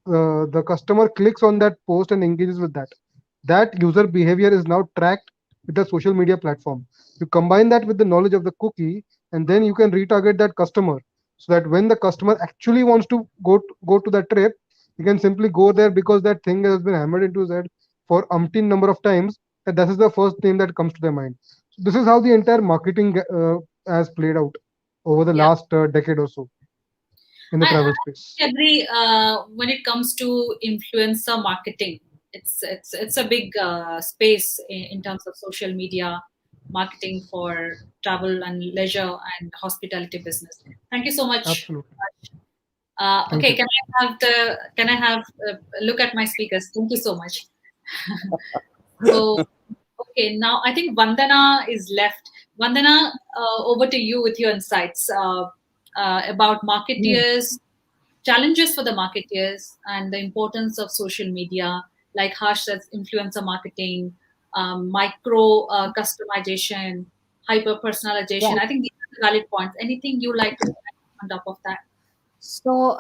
the customer clicks on that post and engages with that user behavior is now tracked with the social media platform. You combine that with the knowledge of the cookie, and then you can retarget that customer, so that when the customer actually wants to go to that trip, he can simply go there because that thing has been hammered into his head for umpteen number of times, that this is the first name that comes to their mind. So this is how the entire marketing has played out over the Yeah. last decade or so in the I travel space. agree. When it comes to influencer marketing, it's a big space in terms of social media marketing for travel and leisure and hospitality business. Thank you so much. Absolutely. Thank Okay, you. can I have a look at my speakers? Thank you so much. So okay, now I think Vandana is left. Vandana, over to you with your insights about marketeers, challenges for the marketeers, and the importance of social media, like Harsh says, influencer marketing, micro customization, hyper Yeah. personalization. I think these are valid points. Anything you like to add on top of that? So,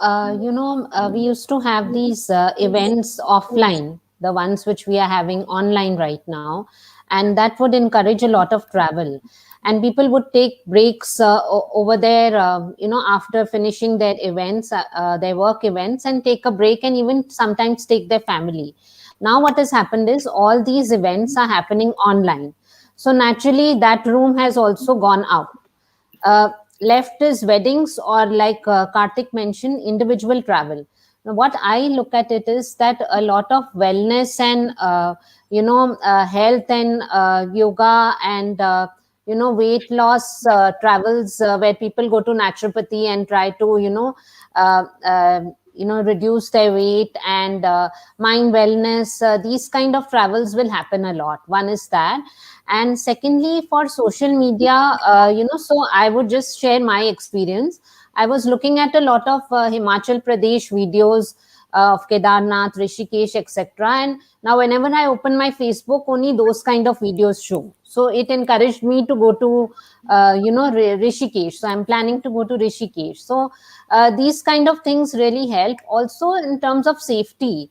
we used to have these events offline, the ones which we are having online right now, and that would encourage a lot of travel. And people would take breaks over there, after finishing their events, their work events, and take a break and even sometimes take their family. Now, what has happened is all these events are happening online. So, naturally, that room has also gone out. uh, Left is weddings or, like Karthik mentioned, individual travel. Now, what I look at it is that a lot of wellness and health and yoga and weight loss travels, where people go to naturopathy and try to uh, reduce their weight and mind wellness. These kind of travels will happen a lot. One is that. And secondly, for social media, so I would just share my experience. I was looking at a lot of Himachal Pradesh videos of Kedarnath, Rishikesh, etc. And now whenever I open my Facebook, only those kind of videos show. So it encouraged me to go to, Rishikesh. So I'm planning to go to Rishikesh. So these kind of things really help. Also in terms of safety,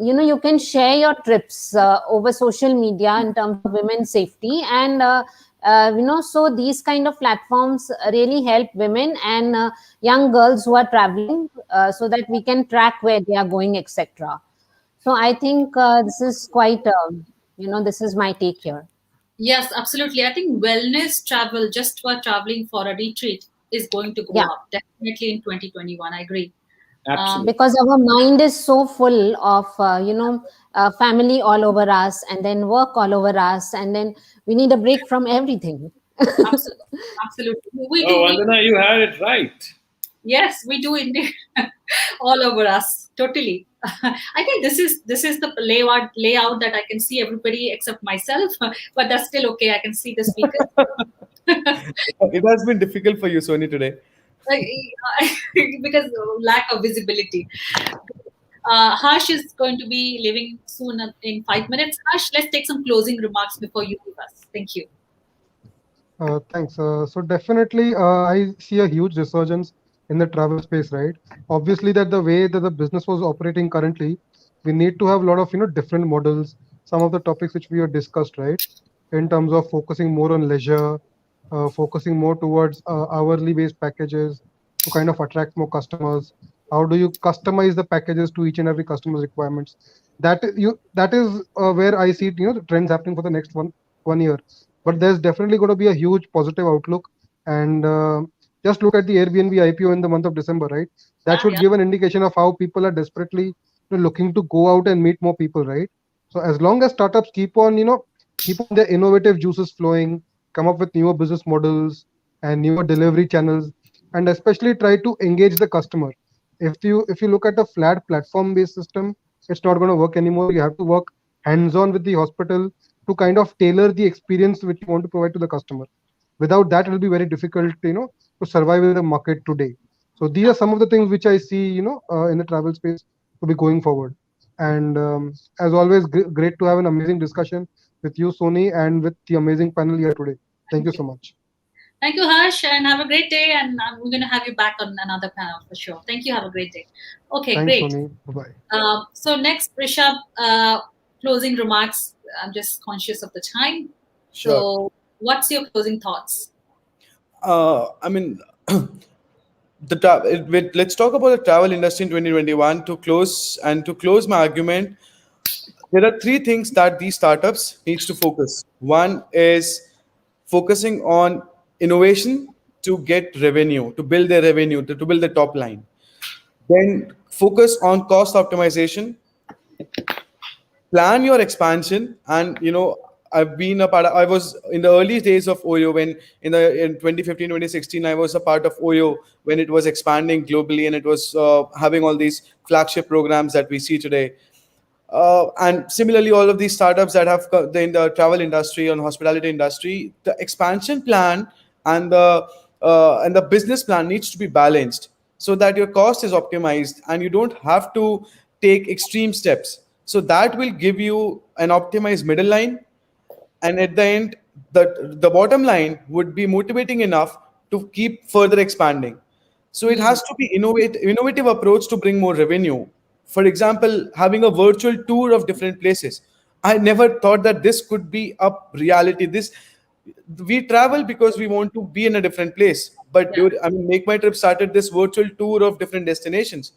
you can share your trips over social media in terms of women's safety. And so these kind of platforms really help women and young girls who are traveling, so that we can track where they are going, etc. So I think this is quite this is my take here. Yes, absolutely. I think wellness travel, just for traveling for a retreat, is going to go Yeah, up definitely in 2021. I agree. Absolutely. because our mind is so full of family all over us, and then work all over us, and then we need a break from everything. Absolutely, absolutely. We Oh, do. Vandana, you had it right. Yes, we do indeed. All over us, totally. I think this is the layout that I can see everybody except myself, but that's still okay. I can see the speakers. It has been difficult for you, Sony, today. Like, because of lack of visibility. Harsh is going to be leaving soon in 5 minutes. Harsh, let's take some closing remarks before you leave us. Thank you. Thanks. So definitely, I see a huge resurgence in the travel space, right? Obviously, that the way that the business was operating currently, we need to have a lot of different models. Some of the topics which we have discussed, right, in terms of focusing more on leisure, focusing more towards hourly based packages to kind of attract more customers. How do you customize the packages to each and every customer's requirements? That is where I see the trends happening for the next one year. But there's definitely going to be a huge positive outlook. And just look at the Airbnb IPO in the month of December, right? That Yeah, should yeah. give an indication of how people are desperately looking to go out and meet more people, right? So as long as startups keep on their innovative juices flowing, come up with newer business models and newer delivery channels, and especially try to engage the customer. If you look at a flat platform based system, it's not going to work anymore. You have to work hands on with the hospital to kind of tailor the experience which you want to provide to the customer. Without that, it will be very difficult, to survive in the market today. So these are some of the things which I see, in the travel space to be going forward. And as always, great to have an amazing discussion with you, Sony, and with the amazing panel here today. Thank Thank you you. so much. Thank you, Harsh, and have a great day. And we're going to have you back on another panel for sure. Thank you. Have a great day. Okay, Thanks, great. Sony. Bye bye. So next, Rishabh, closing remarks. I'm just conscious of the time. Sure. So, what's your closing thoughts? I mean, let's talk about the travel industry in 2021 to close my argument. There are three things that these startups needs to focus. One is focusing on innovation to get revenue, to build their revenue, to build the top line. Then focus on cost optimization, plan your expansion. And I've been a part of, I was in the early days of Oyo, when in 2015 2016 I was a part of Oyo when it was expanding globally, and it was having all these flagship programs that we see today. And similarly, all of these startups that have in the travel industry and hospitality industry, the expansion plan and the business plan needs to be balanced, so that your cost is optimized and you don't have to take extreme steps. So that will give you an optimized middle line, and at the end, the bottom line would be motivating enough to keep further expanding. So it Hmm. has to be innovative approach to bring more revenue. For example, having a virtual tour of different places. I never thought that this could be a reality. This We travel because we want to be in a different place. But Yeah. Make My Trip started this virtual tour of different destinations.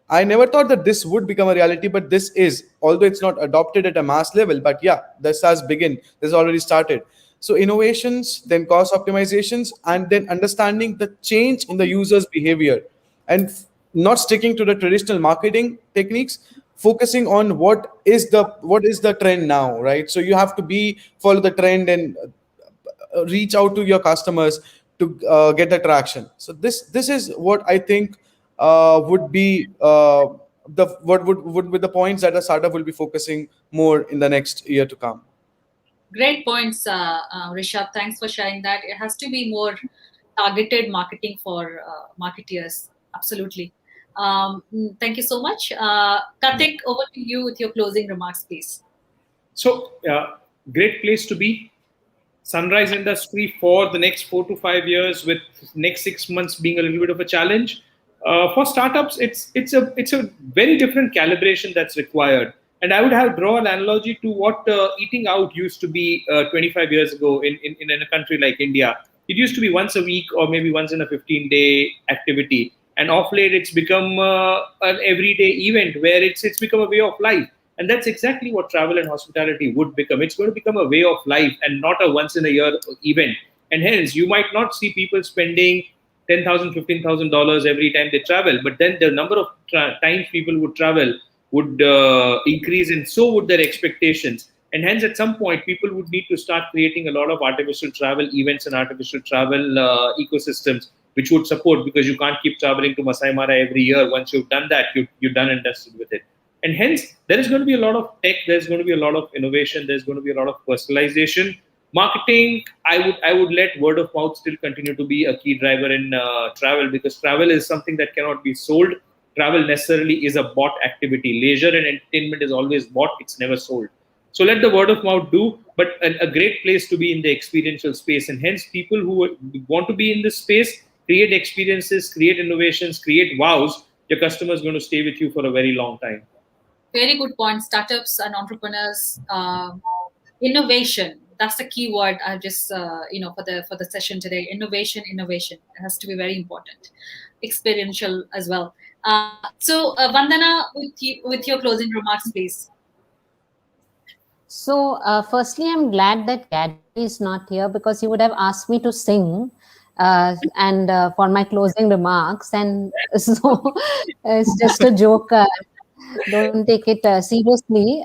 I never thought that this would become a reality, but this is, although it's not adopted at a mass level, but yeah, this has begun. This has already started. So innovations, then cost optimizations, and then understanding the change in the user's behavior, and not sticking to the traditional marketing techniques, focusing on what is the trend now, right? So you have to be follow the trend and reach out to your customers to get the traction. So this is what I think would be the what would be the points that a startup will be focusing more in the next year to come? Great points, Rishabh. Thanks for sharing that. It has to be more targeted marketing for marketeers. Absolutely. Thank you so much. Karthik, over to you with your closing remarks, please. So, great place to be. Sunrise industry for the next 4 to 5 years, with next 6 months being a little bit of a challenge. For startups, it's a very different calibration that's required. And I would have draw an analogy to what eating out used to be 25 years ago in a country like India. It used to be once a week or maybe once in a 15-day activity. And off late, it's become an everyday event where it's become a way of life. And that's exactly what travel and hospitality would become. It's going to become a way of life and not a once in a year event. And hence, you might not see people spending $10,000, $15,000 every time they travel, but then the number of times people would travel would increase, and so would their expectations. And hence, at some point, people would need to start creating a lot of artificial travel events and artificial travel ecosystems, which would support, because you can't keep traveling to Masai Mara every year. Once you've done that, you're done and dusted with it. And hence, there is going to be a lot of tech, there's going to be a lot of innovation, there's going to be a lot of personalization. Marketing, I would let word of mouth still continue to be a key driver in travel, because travel is something that cannot be sold. Travel necessarily is a bought activity. Leisure and entertainment is always bought, it's never sold. So let the word of mouth do, but a great place to be in the experiential space. And hence, people who want to be in this space, create experiences, create innovations, create wows, your customer is going to stay with you for a very long time. Very good point. Startups and entrepreneurs, innovation. That's the key word. I just for the session today. Innovation. It has to be very important. Experiential as well. So Vandana, with your closing remarks, please. So, firstly, I'm glad that Gary is not here, because he would have asked me to sing and for my closing remarks. And so, it's just a joke. Don't take it seriously.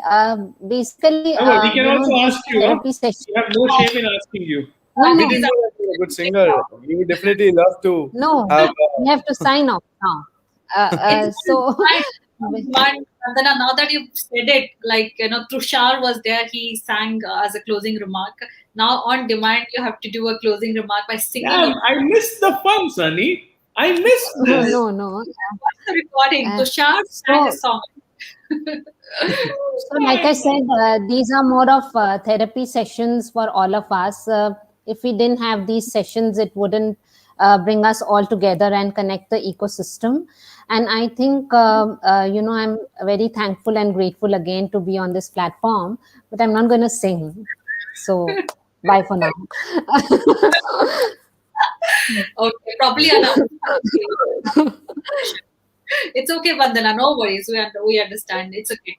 Basically, No, we can also these ask you. therapy sessions. We have no shame in asking you. No, We no, didn't know that you're a good singer. We would definitely love to no. have. We have to sign off now. So, Vandana, now that you've said it, Tushar was there. He sang as a closing remark. Now on demand, you have to do a closing remark by singing. Yeah, I missed the fun, Sunny. I missed this. no. What's the recording? Tushar sang a song. So, like I said, these are more of therapy sessions for all of us. If we didn't have these sessions, it wouldn't bring us all together and connect the ecosystem. And I think, I'm very thankful and grateful again to be on this platform, but I'm not going to sing. So, bye for now. Okay, probably enough. It's okay, Vandana. No worries. We understand. It's okay.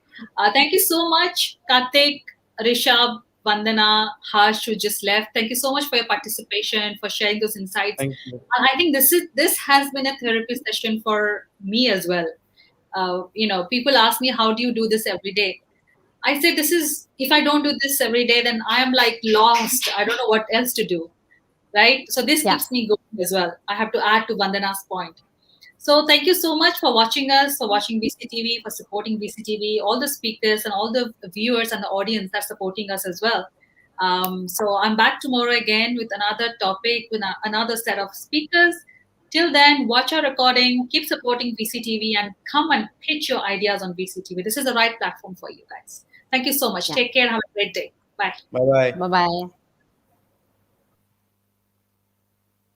Thank you so much, Karthik, Rishabh, Vandana, Harsh, who just left. Thank you so much for your participation, for sharing those insights. Thank you. And I think this has been a therapy session for me as well. People ask me, how do you do this every day? I say, if I don't do this every day, then I am like lost. I don't know what else to do. Right? So this keeps me going as well. I have to add to Vandana's point. So thank you so much for watching us, for watching VCTV, for supporting VCTV, all the speakers and all the viewers and the audience that's supporting us as well. So I'm back tomorrow again with another topic, with another set of speakers. Till then, watch our recording, keep supporting VCTV, and come and pitch your ideas on VCTV. This is the right platform for you guys. Thank you so much. Take care. Have a great day. Bye. Bye bye. Bye bye.